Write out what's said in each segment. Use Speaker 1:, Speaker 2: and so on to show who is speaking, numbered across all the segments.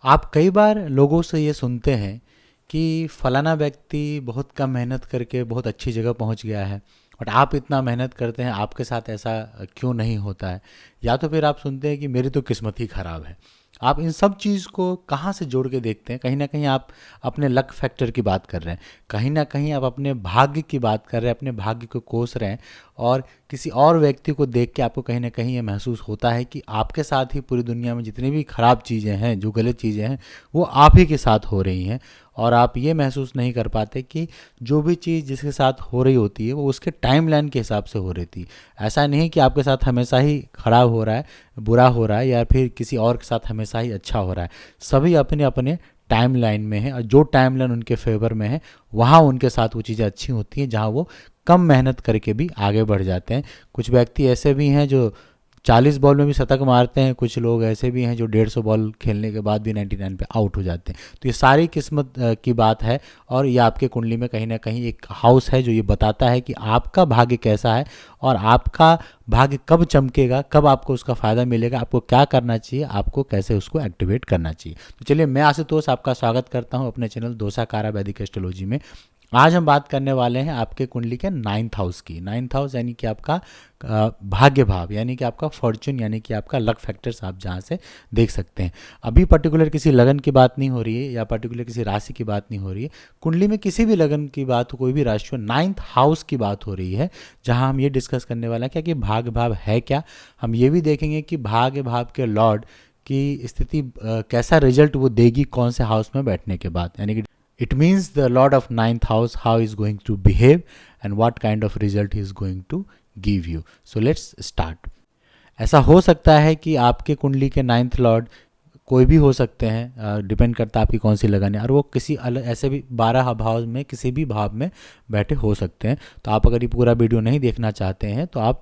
Speaker 1: आप कई बार लोगों से ये सुनते हैं कि फलाना व्यक्ति बहुत कम मेहनत करके बहुत अच्छी जगह पहुंच गया है, बट आप इतना मेहनत करते हैं, आपके साथ ऐसा क्यों नहीं होता है। या तो फिर आप सुनते हैं कि मेरी तो किस्मत ही खराब है। आप इन सब चीज़ को कहाँ से जोड़ के देखते हैं? कहीं ना कहीं आप अपने लक फैक्टर की बात कर रहे हैं, कहीं ना कहीं आप अपने भाग्य की बात कर रहे हैं, अपने भाग्य को कोस रहे हैं। और किसी और व्यक्ति को देख के आपको कहीं ना कहीं ये महसूस होता है कि आपके साथ ही पूरी दुनिया में जितनी भी खराब चीज़ें हैं, जो गलत चीज़ें हैं, वो आप ही के साथ हो रही हैं। और आप ये महसूस नहीं कर पाते कि जो भी चीज़ जिसके साथ हो रही होती है वो उसके टाइमलाइन के हिसाब से हो रही थी। ऐसा नहीं कि आपके साथ हमेशा ही खराब हो रहा है, बुरा हो रहा है, या फिर किसी और के साथ हमेशा ही अच्छा हो रहा है। सभी अपने अपने टाइमलाइन में है, और जो टाइमलाइन उनके फेवर में है वहाँ उनके साथ वो चीज़ें अच्छी होती हैं, जहाँ वो कम मेहनत करके भी आगे बढ़ जाते हैं। कुछ व्यक्ति ऐसे भी हैं जो 40 बॉल में भी शतक मारते हैं, कुछ लोग ऐसे भी हैं जो 150 बॉल खेलने के बाद भी 99 पे आउट हो जाते हैं। तो ये सारी किस्मत की बात है। और ये आपके कुंडली में कहीं ना कहीं एक हाउस है जो ये बताता है कि आपका भाग्य कैसा है, और आपका भाग्य कब चमकेगा, कब आपको उसका फ़ायदा मिलेगा, आपको क्या करना चाहिए, आपको कैसे उसको एक्टिवेट करना चाहिए। तो चलिए, मैं आशुतोष आपका स्वागत करता हूँ अपने चैनल दोसाकारा वैदिक एस्ट्रोलॉजी में। आज हम बात करने वाले हैं आपके कुंडली के 9th हाउस की। 9th हाउस यानी कि आपका भाग्य भाव, यानी कि आपका फॉर्चून, यानी कि आपका लक फैक्टर्स आप जहाँ से देख सकते हैं। अभी पर्टिकुलर किसी लगन की बात नहीं हो रही है, या पर्टिकुलर किसी राशि की बात नहीं हो रही है। कुंडली में किसी भी लगन की बात हो, कोई भी राशि हो, 9th हाउस की बात हो रही है, जहाँ हम ये डिस्कस करने वाले हैं क्या कि भाग्य भाव है क्या। हम ये भी देखेंगे कि भाग्य भाव के लॉर्ड की स्थिति कैसा रिजल्ट वो देगी कौन से हाउस में बैठने के बाद, यानी कि it means the lord of 9th house how is going to behave and what kind of result he is going to give you. So let's start. ऐसा हो सकता है कि आपके कुंडली के 9th लॉर्ड कोई भी हो सकते हैं, डिपेंड करता है आपकी कौन सी लगन है, और वो किसी अलग ऐसे भी 12 भाव में किसी भी भाव में बैठे हो सकते हैं। तो आप अगर ये पूरा वीडियो नहीं देखना चाहते हैं तो आप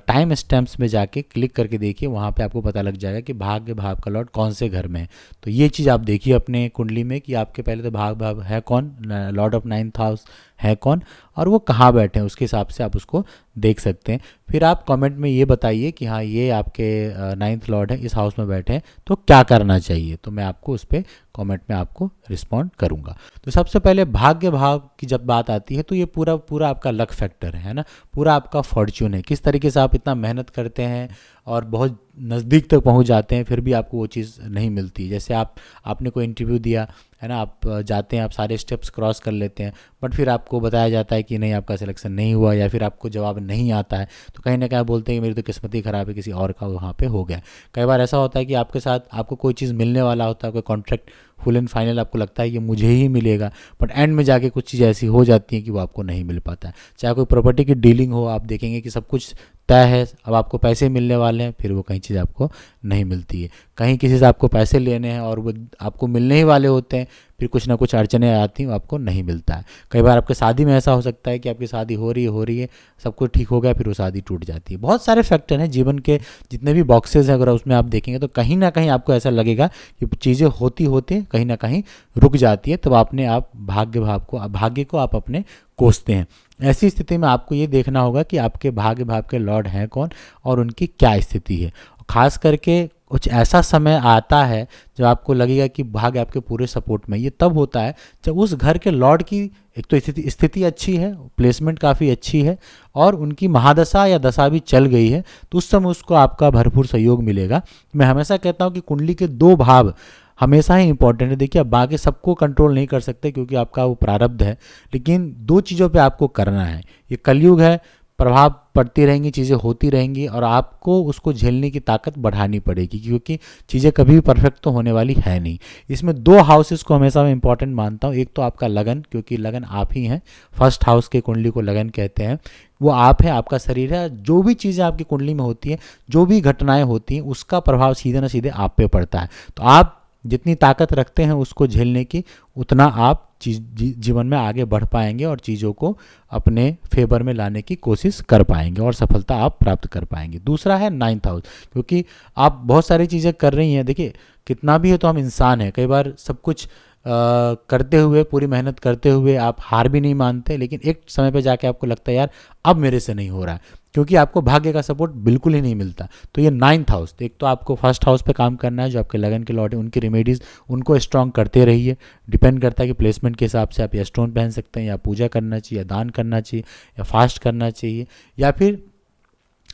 Speaker 1: टाइम स्टैम्प्स में जाके क्लिक करके देखिए, वहाँ पे आपको पता लग जाएगा कि भाग्य भाव का लॉर्ड कौन से घर में है। तो ये चीज़ आप देखिए अपने कुंडली में कि आपके पहले तो भाग भाव है कौन, लॉर्ड ऑफ 9th हाउस है कौन, और वो कहाँ बैठे हैं, उसके हिसाब से आप उसको देख सकते हैं। फिर आप कमेंट में ये बताइए कि हाँ, ये आपके 9th लॉर्ड है, इस हाउस में बैठे हैं, तो क्या करना चाहिए। तो मैं आपको उस पर कमेंट में आपको रिस्पॉन्ड करूंगा। तो सबसे पहले भाग्य भाव की जब बात आती है तो ये पूरा पूरा आपका लक फैक्टर है ना, पूरा आपका फॉर्च्यून है। किस तरीके से आप इतना मेहनत करते हैं और बहुत नज़दीक तक पहुंच जाते हैं, फिर भी आपको वो चीज़ नहीं मिलती। जैसे आपने कोई इंटरव्यू दिया है ना, आप जाते हैं, आप सारे स्टेप्स क्रॉस कर लेते हैं, बट फिर आपको बताया जाता है कि नहीं, आपका सिलेक्शन नहीं हुआ, या फिर आपको जवाब नहीं आता है। तो कहीं ना कहीं आप बोलते हैं कि मेरी तो किस्मत ही ख़राब है, किसी और का वहाँ पे हो गया। कई बार ऐसा होता है कि आपके साथ आपको कोई चीज़ मिलने वाला होता है, कोई कॉन्ट्रैक्ट फुल एंड फाइनल आपको लगता है कि मुझे ही मिलेगा, बट एंड में जाके कुछ चीज़ ऐसी हो जाती है कि वो आपको नहीं मिल पाता है। चाहे कोई प्रॉपर्टी की डीलिंग हो, आप देखेंगे कि सब कुछ तय है, अब आपको पैसे मिलने वाले हैं, फिर वो कहीं चीज़ आपको नहीं मिलती है। कहीं किसी से आपको पैसे लेने हैं और वो आपको मिलने ही वाले होते हैं, फिर कुछ ना कुछ अड़चने आती हैं, वो आपको नहीं मिलता है। कई बार आपके शादी में ऐसा हो सकता है कि आपकी शादी हो रही है, सब कुछ ठीक हो गया, फिर वो शादी टूट जाती है। बहुत सारे फैक्टर हैं जीवन के, जितने भी बॉक्सेस हैं अगर उसमें आप देखेंगे तो कहीं ना कहीं आपको ऐसा लगेगा कि चीज़ें होती होती कहीं ना कहीं रुक जाती है, तब अपने आप भाग्य को आप अपने कोसते हैं। ऐसी स्थिति में आपको ये देखना होगा कि आपके भाग्य भाव के लॉर्ड हैं कौन और उनकी क्या स्थिति है। खास करके कुछ ऐसा समय आता है जब आपको लगेगा कि भाग्य आपके पूरे सपोर्ट में। ये तब होता है जब उस घर के लॉर्ड की एक तो स्थिति अच्छी है, प्लेसमेंट काफ़ी अच्छी है, और उनकी महादशा या दशा भी चल गई है, तो उस समय उसको आपका भरपूर सहयोग मिलेगा। मैं हमेशा कहता हूँ कि कुंडली के 2 भाव हमेशा ही इंपॉर्टेंट है। देखिए, आप बाकी सबको कंट्रोल नहीं कर सकते क्योंकि आपका वो प्रारब्ध है, लेकिन 2 चीज़ों पे आपको करना है। ये कलयुग है, प्रभाव पड़ती रहेंगी, चीज़ें होती रहेंगी, और आपको उसको झेलने की ताकत बढ़ानी पड़ेगी, क्योंकि चीज़ें कभी भी परफेक्ट तो होने वाली है नहीं। इसमें 2 हाउसेस को हमेशा मैं इंपॉर्टेंट मानता हूँ। एक तो आपका लगन, क्योंकि लगन आप ही हैं, फर्स्ट हाउस के कुंडली को लगन कहते हैं, वो आप है, आपका शरीर है। जो भी चीज़ें आपकी कुंडली में होती हैं, जो भी घटनाएं होती हैं, उसका प्रभाव सीधे ना सीधे आप पे पड़ता है। तो आप जितनी ताकत रखते हैं उसको झेलने की, उतना आप जीवन में आगे बढ़ पाएंगे और चीज़ों को अपने फेवर में लाने की कोशिश कर पाएंगे और सफलता आप प्राप्त कर पाएंगे। दूसरा है 9th हाउस, क्योंकि आप बहुत सारी चीज़ें कर रही हैं। देखिए, कितना भी है तो हम इंसान हैं, कई बार सब कुछ करते हुए, पूरी मेहनत करते हुए आप हार भी नहीं मानते, लेकिन एक समय पे जाके आपको लगता है यार अब मेरे से नहीं हो रहा है। क्योंकि आपको भाग्य का सपोर्ट बिल्कुल ही नहीं मिलता। तो ये 9th हाउस, एक तो आपको फर्स्ट हाउस पे काम करना है, जो आपके लगन के लॉट है उनकी रेमेडीज़ उनको स्ट्रॉन्ग करते रहिए। डिपेंड करता है कि प्लेसमेंट के हिसाब से आप या स्टोन पहन सकते हैं, या पूजा करना चाहिए, या दान करना चाहिए, या फास्ट करना चाहिए, या फिर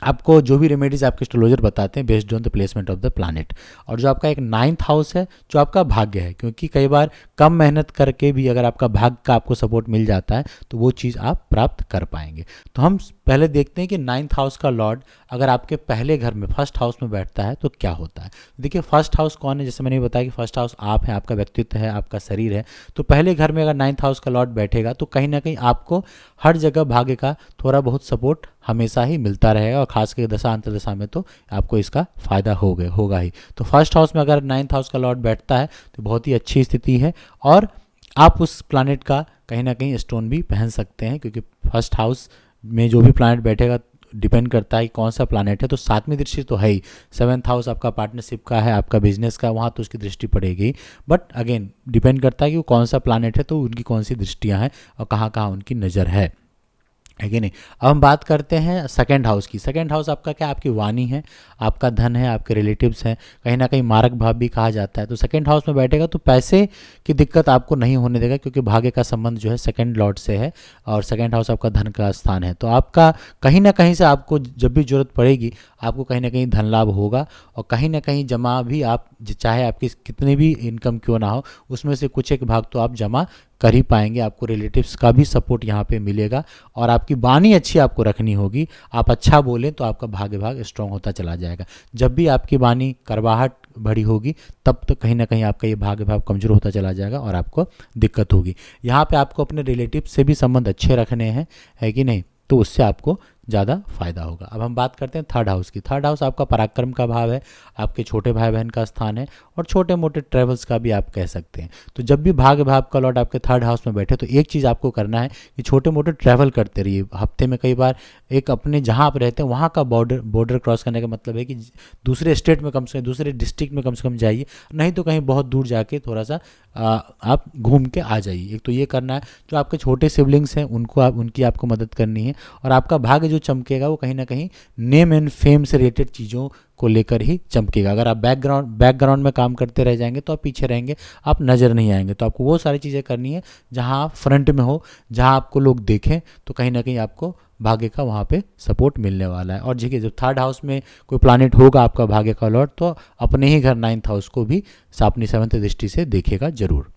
Speaker 1: आपको जो भी रेमेडीज आपके एस्ट्रोलॉजर बताते हैं based on the placement of the planet. और जो आपका एक 9th हाउस है जो आपका भाग्य है, क्योंकि कई बार कम मेहनत करके भी अगर आपका भाग्य का आपको सपोर्ट मिल जाता है तो वो चीज़ आप प्राप्त कर पाएंगे। तो हम पहले देखते हैं कि 9th हाउस का लॉर्ड अगर आपके पहले घर में फर्स्ट हाउस में बैठता है तो क्या होता है। देखिए फर्स्ट हाउस कौन है, जैसे मैंने बताया कि फर्स्ट हाउस आप हैं, आपका व्यक्तित्व है, आपका शरीर है। तो पहले घर में अगर 9th हाउस का लॉर्ड बैठेगा तो कहीं ना कहीं आपको हर जगह भाग्य का थोड़ा बहुत सपोर्ट हमेशा ही मिलता रहेगा, और खास करके दशा अंतर्दशा में तो आपको इसका फायदा होगा ही। तो फर्स्ट हाउस में अगर 9th हाउस का लॉर्ड बैठता है तो बहुत ही अच्छी स्थिति है, और आप उस प्लैनेट का कहीं ना कहीं स्टोन भी पहन सकते हैं, क्योंकि फर्स्ट हाउस में जो भी प्लैनेट बैठेगा डिपेंड करता है कि कौन सा प्लैनेट है। तो 7वीं दृष्टि तो है ही, 7th हाउस आपका पार्टनरशिप का है, आपका बिजनेस का, वहाँ तो उसकी दृष्टि पड़ेगी। बट अगेन डिपेंड करता है कि वो कौन सा प्लैनेट है, तो उनकी कौन सी दृष्टियाँ हैं और कहाँ कहाँ उनकी नज़र है कि नहीं। अब हम बात करते हैं सेकंड हाउस की। सेकंड हाउस आपका क्या, आपकी वाणी है, आपका धन है, आपके रिलेटिव्स हैं, कहीं ना कहीं मारक भाव भी कहा जाता है। तो सेकंड हाउस में बैठेगा तो पैसे की दिक्कत आपको नहीं होने देगा, क्योंकि भाग्य का संबंध जो है सेकंड लॉर्ड से है, और सेकंड हाउस आपका धन का स्थान है। तो आपका कहीं ना कहीं से आपको जब भी जरूरत पड़ेगी आपको कहीं ना कहीं धन लाभ होगा, और कहीं ना कहीं जमा भी आप, चाहे आपकी कितनी भी इनकम क्यों ना हो, उसमें से कुछ एक भाग तो आप जमा कर ही पाएंगे। आपको रिलेटिव्स का भी सपोर्ट यहाँ पे मिलेगा, और आपकी वाणी अच्छी आपको रखनी होगी। आप अच्छा बोलें तो आपका भाग्य भाग स्ट्रांग होता चला जाएगा। जब भी आपकी वाणी करवाहट भरी होगी तब तो कहीं ना कहीं आपका ये भाग्य भाव कमज़ोर होता चला जाएगा और आपको दिक्कत होगी। यहाँ पे आपको अपने रिलेटिव से भी संबंध अच्छे रखने हैं, है कि नहीं, तो उससे आपको ज़्यादा फायदा होगा। अब हम बात करते हैं थर्ड हाउस की। थर्ड हाउस आपका पराक्रम का भाव है, आपके छोटे भाई बहन का स्थान है, और छोटे मोटे ट्रेवल्स का भी आप कह सकते हैं। तो जब भी भाग्य भाव का लॉर्ड आपके थर्ड हाउस में बैठे तो एक चीज़ आपको करना है कि छोटे मोटे ट्रैवल करते रहिए। हफ्ते में कई बार एक अपने जहाँ आप रहते हैं वहाँ का बॉर्डर क्रॉस करने का मतलब है कि दूसरे स्टेट में कम से कम, दूसरे डिस्ट्रिक्ट में कम से कम जाइए, नहीं तो कहीं बहुत दूर जाके थोड़ा सा आप घूम के आ जाइए। एक तो ये करना है। जो आपके छोटे सिबलिंग्स हैं उनकी आपको मदद करनी है, और आपका भाग्य जो चमकेगा वो कहीं ना कहीं नेम एंड फेम से रिलेटेड चीज़ों को लेकर ही चमकेगा। अगर आप बैकग्राउंड में काम करते रह जाएंगे तो आप पीछे रहेंगे, आप नज़र नहीं आएंगे। तो आपको वो सारी चीज़ें करनी है जहां आप फ्रंट में हो, जहां आपको लोग देखें, तो कहीं ना कहीं आपको भाग्य का वहाँ पे सपोर्ट मिलने वाला है। और देखिए जब थर्ड हाउस में कोई प्लैनेट होगा आपका भाग्य का लॉर्ड, तो अपने ही घर 9th हाउस को भी अपनी 7th दृष्टि से देखेगा जरूर।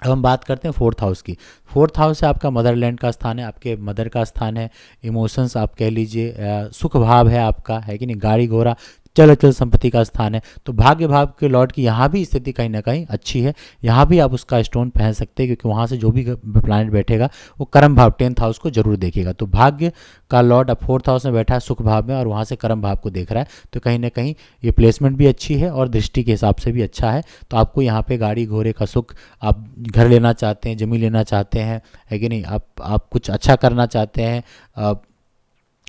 Speaker 1: अब हम बात करते हैं फोर्थ हाउस की। फोर्थ हाउस से आपका मदरलैंड का स्थान है, आपके मदर का स्थान है, इमोशंस आप कह लीजिए, सुख भाव है आपका, है कि नहीं, गाड़ी घोड़ा चल अचल संपत्ति का स्थान है। तो भाग्य भाव के लॉर्ड की यहाँ भी स्थिति कहीं ना कहीं अच्छी है, यहाँ भी आप उसका स्टोन पहन सकते हैं, क्योंकि वहाँ से जो भी प्लैनेट बैठेगा वो कर्म भाव 10th हाउस को जरूर देखेगा। तो भाग्य का लॉर्ड अब 4th हाउस में बैठा है सुख भाव में, और वहाँ से कर्म भाव को देख रहा है, तो कहीं ना कहीं ये प्लेसमेंट भी अच्छी है और दृष्टि के हिसाब से भी अच्छा है। तो आपको यहाँ पे गाड़ी घोड़े का सुख, आप घर लेना चाहते हैं, जमीन लेना चाहते हैं, है कि नहीं, आप कुछ अच्छा करना चाहते हैं,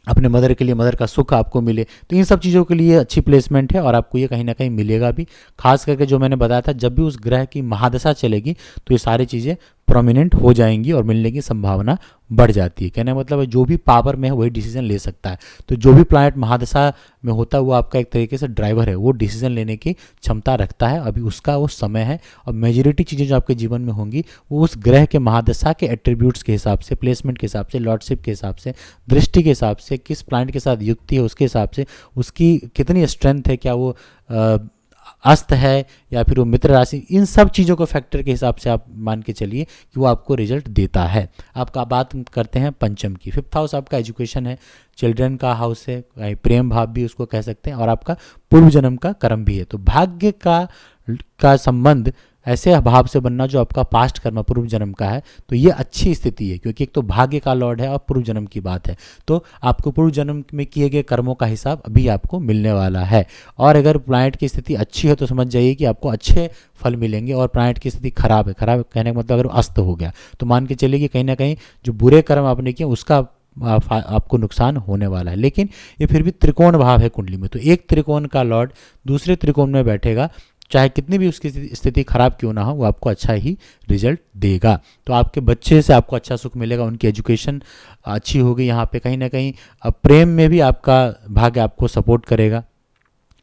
Speaker 1: अपने मदर के लिए, मदर का सुख आपको मिले, तो इन सब चीज़ों के लिए अच्छी प्लेसमेंट है, और आपको ये कहीं ना कहीं मिलेगा भी। खास करके जो मैंने बताया था, जब भी उस ग्रह की महादशा चलेगी तो ये सारी चीज़ें प्रोमिनेंट हो जाएंगी और मिलने की संभावना बढ़ जाती है। कहने का मतलब है जो भी पावर में है वही डिसीजन ले सकता है। तो जो भी प्लैनेट महादशा में होता है वो आपका एक तरीके से ड्राइवर है, वो डिसीजन लेने की क्षमता रखता है। अभी उसका वो समय है, और मेजॉरिटी चीज़ें जो आपके जीवन में होंगी वो उस ग्रह के महादशा के एट्रीब्यूट्स के हिसाब से, प्लेसमेंट के हिसाब से, लॉर्डशिप के हिसाब से, दृष्टि के हिसाब से, किस प्लैनेट के साथ युक्ति है उसके हिसाब से, उसकी कितनी स्ट्रेंथ है, क्या वो अस्त है या फिर वो मित्र राशि, इन सब चीज़ों को फैक्टर के हिसाब से आप मान के चलिए कि वो आपको रिजल्ट देता है। आपका बात करते हैं पंचम की। 5th हाउस आपका एजुकेशन है, चिल्ड्रन का हाउस है, प्रेम भाव भी उसको कह सकते हैं, और आपका पूर्व जन्म का कर्म भी है। तो भाग्य का संबंध ऐसे भाव से बनना जो आपका पास्ट कर्म पूर्व जन्म का है, तो ये अच्छी स्थिति है, क्योंकि एक तो भाग्य का लॉर्ड है और पूर्व जन्म की बात है। तो आपको पूर्व जन्म में किए गए कर्मों का हिसाब अभी आपको मिलने वाला है। और अगर प्लैनेट की स्थिति अच्छी है तो समझ जाइए कि आपको अच्छे फल मिलेंगे, और प्लैनेट की स्थिति खराब है, खराब कहने का मतलब अगर अस्त हो गया तो मान के चलिए कि कहीं ना कहीं जो बुरे कर्म आपने किए उसका आपको नुकसान होने वाला है। लेकिन ये फिर भी त्रिकोण भाव है कुंडली में, तो एक त्रिकोण का लॉर्ड दूसरे त्रिकोण में बैठेगा चाहे कितनी भी उसकी स्थिति खराब क्यों ना हो, वो आपको अच्छा ही रिजल्ट देगा। तो आपके बच्चे से आपको अच्छा सुख मिलेगा, उनकी एजुकेशन अच्छी होगी। यहाँ पे कहीं ना कहीं प्रेम में भी आपका भाग्य आपको सपोर्ट करेगा।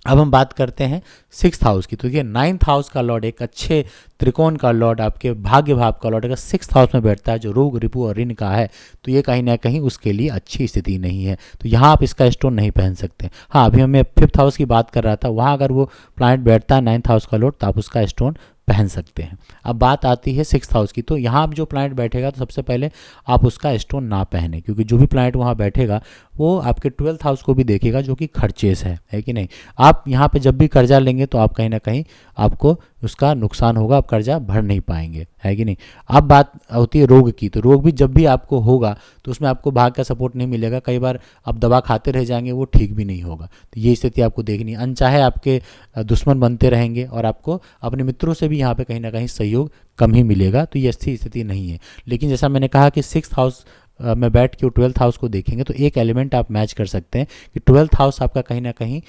Speaker 1: अब हम बात करते हैं सिक्स्थ हाउस की। तो देखिए नाइन्थ हाउस का लॉर्ड, एक अच्छे त्रिकोण का लॉर्ड, आपके भाग्य भाव का लॉर्ड अगर सिक्स्थ हाउस में बैठता है जो रोग रिपु और ऋण का है, तो ये कहीं ना कहीं उसके लिए अच्छी स्थिति नहीं है। तो यहाँ आप इसका स्टोन नहीं पहन सकते। हाँ, अभी मैं फिफ्थ हाउस की बात कर रहा था, वहाँ अगर वो प्लैनेट बैठता है नाइन्थ हाउस का लॉर्ड, तो आप उसका स्टोन पहन सकते हैं। अब बात आती है सिक्स्थ हाउस की। तो यहाँ जो प्लैनेट बैठेगा तो सबसे पहले आप उसका स्टोन ना पहने, क्योंकि जो भी प्लैनेट वहाँ बैठेगा वो आपके ट्वेल्थ हाउस को भी देखेगा, जो कि खर्चेस है कि नहीं। आप यहाँ पे जब भी कर्जा लेंगे तो आप कहीं ना कहीं आपको उसका नुकसान होगा, आप कर्जा भर नहीं पाएंगे, है कि नहीं। अब बात होती है रोग की। तो रोग भी जब भी आपको होगा तो उसमें आपको भाग का सपोर्ट नहीं मिलेगा। कई बार आप दवा खाते रह जाएंगे, वो ठीक भी नहीं होगा। तो ये स्थिति आपको देखनी है। अनचाहे आपके दुश्मन बनते रहेंगे और आपको अपने मित्रों से भी यहाँ पे कहीं ना कहीं सहयोग कम ही मिलेगा। तो ये अच्छी स्थिति नहीं है। लेकिन जैसा मैंने कहा कि सिक्स्थ हाउस में बैठ के ट्वेल्थ हाउस को देखेंगे तो एक एलिमेंट आप मैच कर सकते हैं कि ट्वेल्थ हाउस आपका कहीं ना कहीं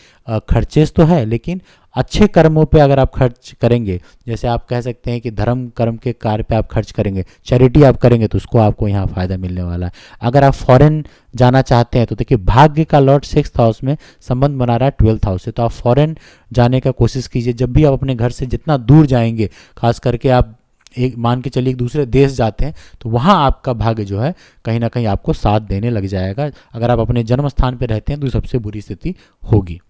Speaker 1: खर्चेस तो है, लेकिन अच्छे कर्मों पे अगर आप खर्च करेंगे, जैसे आप कह सकते हैं कि धर्म कर्म के कार्य पे आप खर्च करेंगे, चैरिटी आप करेंगे, तो उसको आपको यहाँ फ़ायदा मिलने वाला है। अगर आप फॉरेन जाना चाहते हैं तो देखिए भाग्य का लॉर्ड सिक्स्थ हाउस में संबंध बना रहा है ट्वेल्थ हाउस से, तो आप फॉरेन जाने का कोशिश कीजिए। जब भी आप अपने घर से जितना दूर जाएंगे, खास करके आप एक मान के चलिए एक दूसरे देश जाते हैं, तो वहाँ आपका भाग्य जो है कहीं ना कहीं आपको साथ देने लग जाएगा। अगर आप अपने जन्म स्थान पर रहते हैं तो सबसे बुरी स्थिति होगी।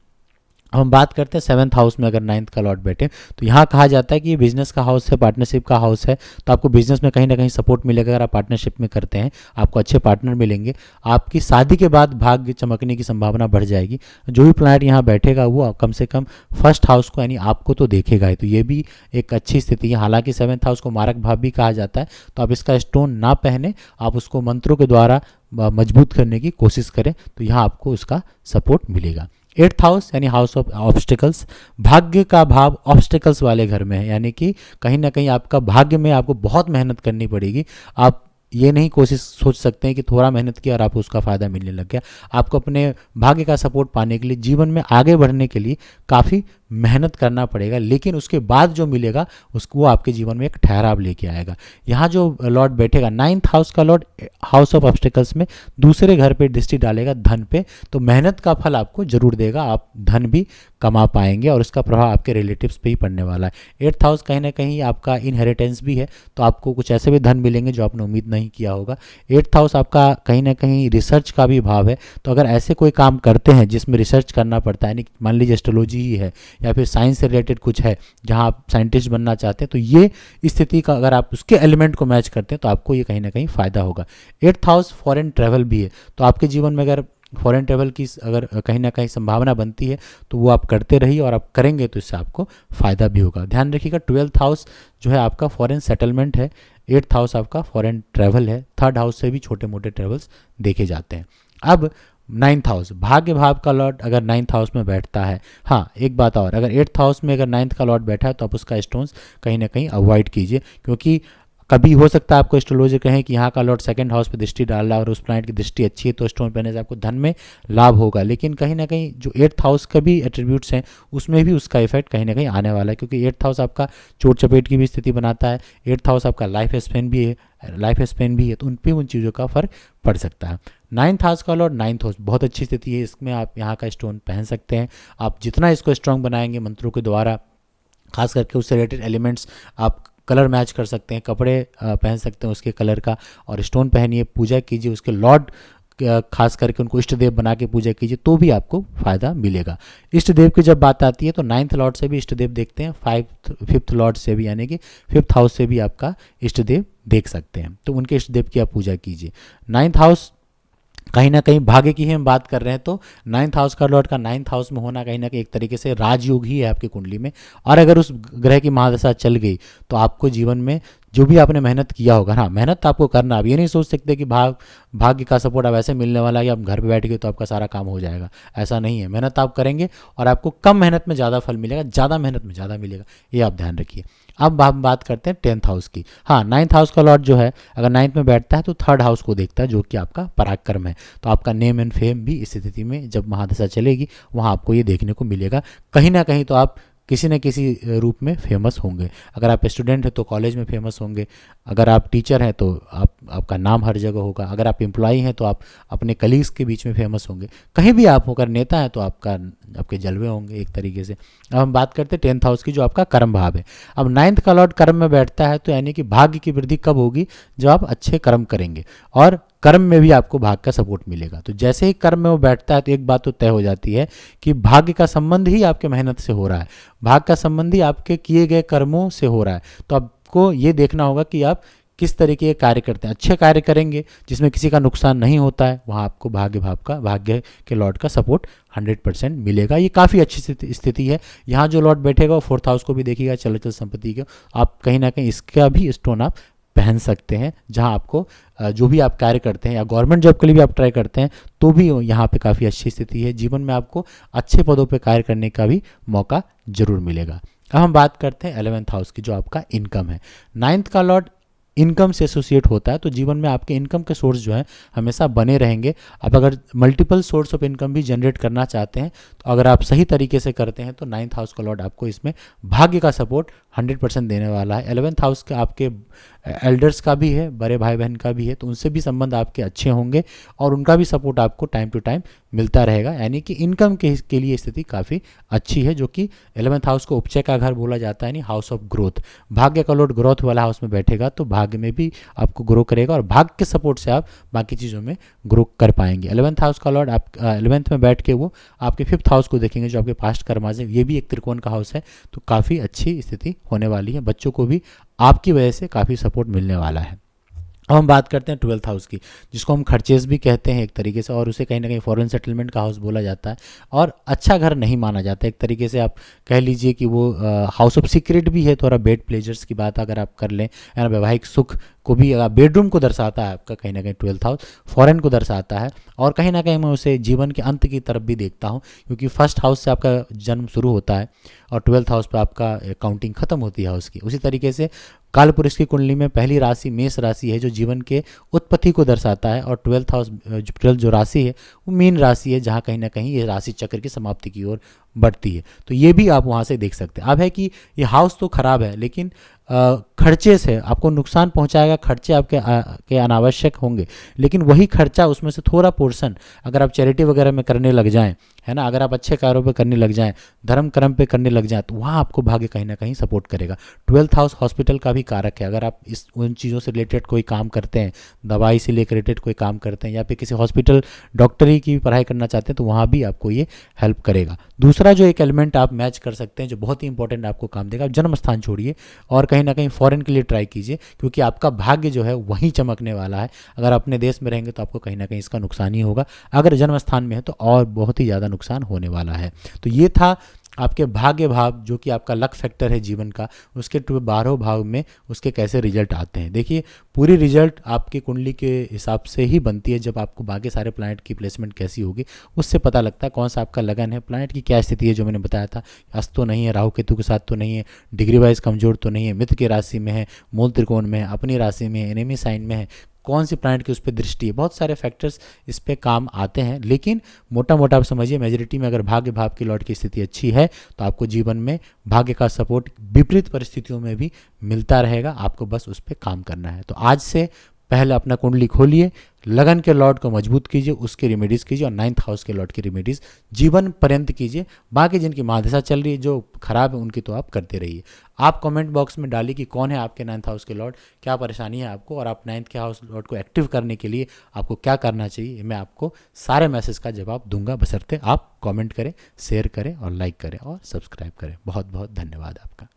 Speaker 1: अब हम बात करते हैं सेवन्थ हाउस में अगर नाइन्थ का लॉर्ड बैठे, तो यहाँ कहा जाता है कि ये बिजनेस का हाउस है, पार्टनरशिप का हाउस है। तो आपको बिजनेस में कहीं ना कहीं सपोर्ट मिलेगा। अगर आप पार्टनरशिप में करते हैं आपको अच्छे पार्टनर मिलेंगे। आपकी शादी के बाद भाग्य चमकने की संभावना बढ़ जाएगी। जो भी प्लैनेट यहाँ बैठेगा वो कम से कम फर्स्ट हाउस को यानी आपको तो देखेगा ही, तो ये भी एक अच्छी स्थिति है। हालांकि सेवन्थ हाउस को मारक भाव भी कहा जाता है, तो आप इसका स्टोन ना पहने, आप उसको मंत्रों के द्वारा मजबूत करने की कोशिश करें, तो यहाँ आपको उसका सपोर्ट मिलेगा। एट्थ हाउस यानी हाउस ऑफ ऑब्स्टिकल्स, भाग्य का भाव ऑब्स्टिकल्स वाले घर में है, यानी कि कहीं ना कहीं आपका भाग्य में आपको बहुत मेहनत करनी पड़ेगी। आप ये नहीं कोशिश सोच सकते हैं कि थोड़ा मेहनत किया और आपको उसका फ़ायदा मिलने लग गया। आपको अपने भाग्य का सपोर्ट पाने के लिए, जीवन में आगे बढ़ने के लिए काफ़ी मेहनत करना पड़ेगा, लेकिन उसके बाद जो मिलेगा उसको वो आपके जीवन में एक ठहराव लेके आएगा। यहाँ जो लॉर्ड बैठेगा नाइन्थ हाउस का लॉर्ड हाउस ऑफ ऑब्स्टिकल्स में दूसरे घर पे दृष्टि डालेगा धन पे, तो मेहनत का फल आपको जरूर देगा। आप धन भी कमा पाएंगे और उसका प्रभाव आपके रिलेटिव्स पे ही पड़ने वाला है। एट्थ हाउस कहीं ना कहीं आपका इनहेरिटेंस भी है, तो आपको कुछ ऐसे भी धन मिलेंगे जो आपने उम्मीद नहीं किया होगा। एट्थ हाउस आपका कहीं ना कहीं रिसर्च का भी भाव है, तो अगर ऐसे कोई काम करते हैं जिसमें रिसर्च करना पड़ता है, यानी मान लीजिए एस्ट्रोलॉजी ही है या फिर साइंस से रिलेटेड कुछ है जहां आप साइंटिस्ट बनना चाहते हैं, तो ये स्थिति का अगर आप उसके एलिमेंट को मैच करते हैं तो आपको ये कहीं ना कहीं फ़ायदा होगा। एट्थ हाउस फॉरेन ट्रैवल भी है, तो आपके जीवन में अगर फॉरेन ट्रैवल की अगर कहीं ना कहीं संभावना बनती है तो वो आप करते रहिए, और आप करेंगे तो इससे आपको फ़ायदा भी होगा। ध्यान रखिएगा ट्वेल्थ हाउस जो है आपका फॉरेन सेटलमेंट है, एट्थ हाउस आपका फॉरेन ट्रैवल है, थर्ड हाउस से भी छोटे मोटे ट्रैवल्स देखे जाते हैं। अब नाइन्थ हाउस, भाग्य भाव का लॉर्ड अगर नाइन्थ हाउस में बैठता है, हाँ एक बात और, अगर एट्थ हाउस में अगर नाइन्थ का लॉर्ड बैठा है तो आप उसका स्टोन्स कहीं ना कहीं अवॉइड कीजिए, क्योंकि कभी हो सकता है आपको एस्ट्रोलॉजर कहें कि यहाँ का लॉर्ड सेकंड हाउस पे दृष्टि डाल रहा है और उस प्लैनेट की दृष्टि अच्छी है तो स्टोन पहनने से आपको धन में लाभ होगा, लेकिन कहीं ना कहीं जो एट्थ हाउस का भी एट्रीब्यूट्स हैं उसमें भी उसका इफेक्ट कहीं ना कहीं आने वाला है, क्योंकि एट्थ हाउस आपका चोट चपेट की भी स्थिति बनाता है। एट्थ हाउस आपका लाइफ स्पेन भी है, तो उन पर उन चीज़ों का फर्क पड़ सकता है। नाइन्थ हाउस का लॉर्ड नाइन्थ हाउस बहुत अच्छी स्थिति है, इसमें आप यहाँ का स्टोन पहन सकते हैं। आप जितना इसको स्ट्रांग बनाएंगे मंत्रों के द्वारा, खास करके उससे रिलेटेड एलिमेंट्स आप कलर मैच कर सकते हैं, कपड़े पहन सकते हैं उसके कलर का, और स्टोन पहनिए, पूजा कीजिए, उसके लॉर्ड खास करके उनको इष्ट देव बना के पूजा कीजिए तो भी आपको फ़ायदा मिलेगा। इष्ट देव की जब बात आती है तो नाइन्थ लॉर्ड से भी इष्ट देव देखते हैं, फिफ्थ लॉर्ड से भी, यानी कि फिफ्थ हाउस से भी आपका इष्ट देव देख सकते हैं, तो उनके इष्ट देव की आप पूजा कीजिए। नाइन्थ हाउस कहीं ना कहीं भाग्य की ही हम बात कर रहे हैं, तो नाइन्थ हाउस का लॉर्ड का नाइन्थ हाउस में होना कहीं ना कहीं एक तरीके से राजयोग ही है आपकी कुंडली में, और अगर उस ग्रह की महादशा चल गई तो आपको जीवन में जो भी आपने मेहनत किया होगा, हाँ मेहनत आपको करना, आप ये नहीं सोच सकते कि भाग्य का सपोर्ट अब ऐसे मिलने वाला है कि आप घर पे बैठ गए तो आपका सारा काम हो जाएगा, ऐसा नहीं है। मेहनत आप करेंगे और आपको कम मेहनत में ज़्यादा फल मिलेगा, ज़्यादा मेहनत में ज़्यादा मिलेगा, ये आप ध्यान रखिए। अब हम बात करते हैं टेंथ हाउस की। हाँ, नाइन्थ हाउस का लॉर्ड जो है अगर नाइन्थ में बैठता है तो थर्ड हाउस को देखता है जो कि आपका पराक्रम है, तो आपका नेम एंड फेम भी इस स्थिति में जब महादशा चलेगी वहाँ आपको ये देखने को मिलेगा। कहीं ना कहीं तो आप किसी न किसी रूप में फेमस होंगे। अगर आप स्टूडेंट हैं तो कॉलेज में फेमस होंगे, अगर आप टीचर हैं तो आपका नाम हर जगह होगा, अगर आप एम्प्लॉई हैं तो आप अपने कलीग्स के बीच में फेमस होंगे, कहीं भी आप होकर नेता हैं तो आपके जलवे होंगे एक तरीके से। अब हम बात करते हैं 10th हाउस की, जो आपका कर्म भाव है। अब 9th का लॉर्ड कर्म में बैठता है, तो यानी कि भाग्य की वृद्धि कब होगी? जब आप अच्छे कर्म करेंगे और कर्म में भी आपको भाग्य का सपोर्ट मिलेगा। तो जैसे ही कर्म में वो बैठता है तो एक बात तो तय हो जाती है कि भाग्य का संबंध ही आपके मेहनत से हो रहा है, भाग्य का संबंध ही आपके किए गए कर्मों से हो रहा है। तो आपको ये देखना होगा कि आप किस तरीके के कार्य करते हैं। अच्छे कार्य करेंगे जिसमें किसी का नुकसान नहीं होता है, वहाँ आपको भाग्य के लॉर्ड का सपोर्ट 100% मिलेगा। ये काफ़ी अच्छी स्थिति है। यहाँ जो लॉर्ड बैठेगा वो 4th हाउस को भी देखिएगा, चल संपत्ति के। आप कहीं ना कहीं इसका भी स्टोन आप पहन सकते हैं, जहां आपको जो भी आप कार्य करते हैं या गवर्नमेंट जॉब के लिए भी आप ट्राई करते हैं तो भी यहाँ पे काफ़ी अच्छी स्थिति है। जीवन में आपको अच्छे पदों पे कार्य करने का भी मौका जरूर मिलेगा। अब हम बात करते हैं 11th हाउस की, जो आपका इनकम है। 9th का लॉर्ड इनकम से एसोसिएट होता है, तो जीवन में आपके इनकम के सोर्स जो है हमेशा बने रहेंगे। आप अगर मल्टीपल सोर्स ऑफ इनकम भी जनरेट करना चाहते हैं, तो अगर आप सही तरीके से करते हैं तो 9th हाउस का लॉर्ड आपको इसमें भाग्य का सपोर्ट 100% देने वाला है। 11th हाउस का आपके एल्डर्स का भी है, बड़े भाई बहन का भी है, तो उनसे भी संबंध आपके अच्छे होंगे और उनका भी सपोर्ट आपको टाइम टू टाइम मिलता रहेगा। यानी कि इनकम के लिए स्थिति काफ़ी अच्छी है, जो कि 11th हाउस को उपचय का घर बोला जाता है, यानी हाउस ऑफ ग्रोथ। भाग्य का लॉर्ड ग्रोथ वाला हाउस में बैठेगा तो भाग्य में भी आपको ग्रो करेगा और भाग्य के सपोर्ट से आप बाकी चीज़ों में ग्रो कर पाएंगे। 11th हाउस का लॉर्ड आप 11th में बैठ के वो आपके 5th हाउस को देखेंगे, जो आपके पास्ट कर्माज है। ये भी एक त्रिकोण का हाउस है, तो काफ़ी अच्छी स्थिति होने वाली है। बच्चों को भी आपकी वजह से काफ़ी सपोर्ट मिलने वाला है। अब हम बात करते हैं 12th हाउस की, जिसको हम खर्चेस भी कहते हैं एक तरीके से, और उसे कहीं ना कहीं फॉरेन सेटलमेंट का हाउस बोला जाता है और अच्छा घर नहीं माना जाता एक तरीके से। आप कह लीजिए कि वो हाउस ऑफ सीक्रेट भी है। थोड़ा बेड प्लेजर्स की बात अगर आप कर लें, या वैवाहिक सुख को भी, बेडरूम को दर्शाता है आपका कहीं ना कहीं 12th हाउस, फॉरेन को दर्शाता है। और कहीं ना कहीं मैं उसे जीवन के अंत की तरफ भी देखता हूँ, क्योंकि फर्स्ट हाउस से आपका जन्म शुरू होता है और 12th हाउस पे आपका काउंटिंग खत्म होती है हाउस की। उसी तरीके से कालपुरुष की कुंडली में पहली राशि मेष राशि है, जो जीवन के उत्पत्ति को दर्शाता है, और 12th हाउस 12 जो राशि है वो मीन राशि है, जहाँ कहीं ना कहीं ये राशि चक्र की समाप्ति की ओर बढ़ती है। तो ये भी आप वहाँ से देख सकते हैं। अब है कि ये हाउस तो खराब है, लेकिन खर्चे से आपको नुकसान पहुंचाएगा। खर्चे के अनावश्यक होंगे, लेकिन वही खर्चा, उसमें से थोड़ा पोर्शन अगर आप चैरिटी वगैरह में करने लग जाएं, है ना, अगर आप अच्छे कार्यों पे करने लग जाएं, धर्म कर्म पे करने लग जाएं, तो वहाँ आपको भाग्य कहीं ना कहीं सपोर्ट करेगा। 12th हाउस हॉस्पिटल का भी कारक है। अगर आप उन चीज़ों से रिलेटेड कोई काम करते हैं, दवाई से रिलेटेड कोई काम करते हैं, या फिर किसी हॉस्पिटल डॉक्टरी की पढ़ाई करना चाहते हैं, तो वहाँ भी आपको ये हेल्प करेगा। दूसरा जो एक एलिमेंट आप मैच कर सकते हैं, जो बहुत ही इंपॉर्टेंट आपको काम देगा, आप जन्म स्थान छोड़िए और कहीं ना कहीं फॉरेन के लिए ट्राई कीजिए, क्योंकि आपका भाग्य जो है वहीं चमकने वाला है। अगर अपने देश में रहेंगे तो आपको कहीं ना कहीं इसका नुकसान ही होगा, अगर जन्म स्थान में है तो और बहुत ही ज़्यादा नुकसान होने वाला है। तो ये था आपके भाग्य भाव, जो कि आपका लक फैक्टर है जीवन का, उसके 12 भाव में उसके कैसे रिजल्ट आते हैं। देखिए, पूरी रिजल्ट आपकी कुंडली के हिसाब से ही बनती है। जब आपको बाकी सारे प्लैनेट की प्लेसमेंट कैसी होगी उससे पता लगता है कौन सा आपका लगन है, प्लैनेट की क्या स्थिति है, जो मैंने बताया था, अस्त तो नहीं है, राहु केतु के साथ तो नहीं है, डिग्री वाइज कमजोर तो नहीं है, मित्र की राशि में है, मूल त्रिकोण में है, अपनी राशि में है, एनिमी साइन में है, कौन सी प्लैनेट की उस पर दृष्टि है। बहुत सारे फैक्टर्स इस पे काम आते हैं, लेकिन मोटा मोटा आप समझिए, मेजोरिटी में अगर भाग्य भाव की लॉर्ड की स्थिति अच्छी है तो आपको जीवन में भाग्य का सपोर्ट विपरीत परिस्थितियों में भी मिलता रहेगा। आपको बस उस पर काम करना है। तो आज से पहले अपना कुंडली खोलिए, लगन के लॉर्ड को मजबूत कीजिए, उसकी रेमेडीज़ कीजिए, और 9th हाउस के लॉर्ड की रेमेडीज़ जीवन पर्यंत कीजिए। बाकी जिनकी महादशा चल रही है, जो खराब है, उनकी तो आप करते रहिए। आप कमेंट बॉक्स में डालिए कि कौन है आपके 9th हाउस के लॉर्ड, क्या परेशानी है आपको, और आप 9th के हाउस लॉर्ड को एक्टिव करने के लिए आपको क्या करना चाहिए। मैं आपको सारे मैसेज का जवाब दूंगा, बशर्ते आप कॉमेंट करें, शेयर करें और लाइक करें और सब्सक्राइब करें। बहुत बहुत धन्यवाद आपका।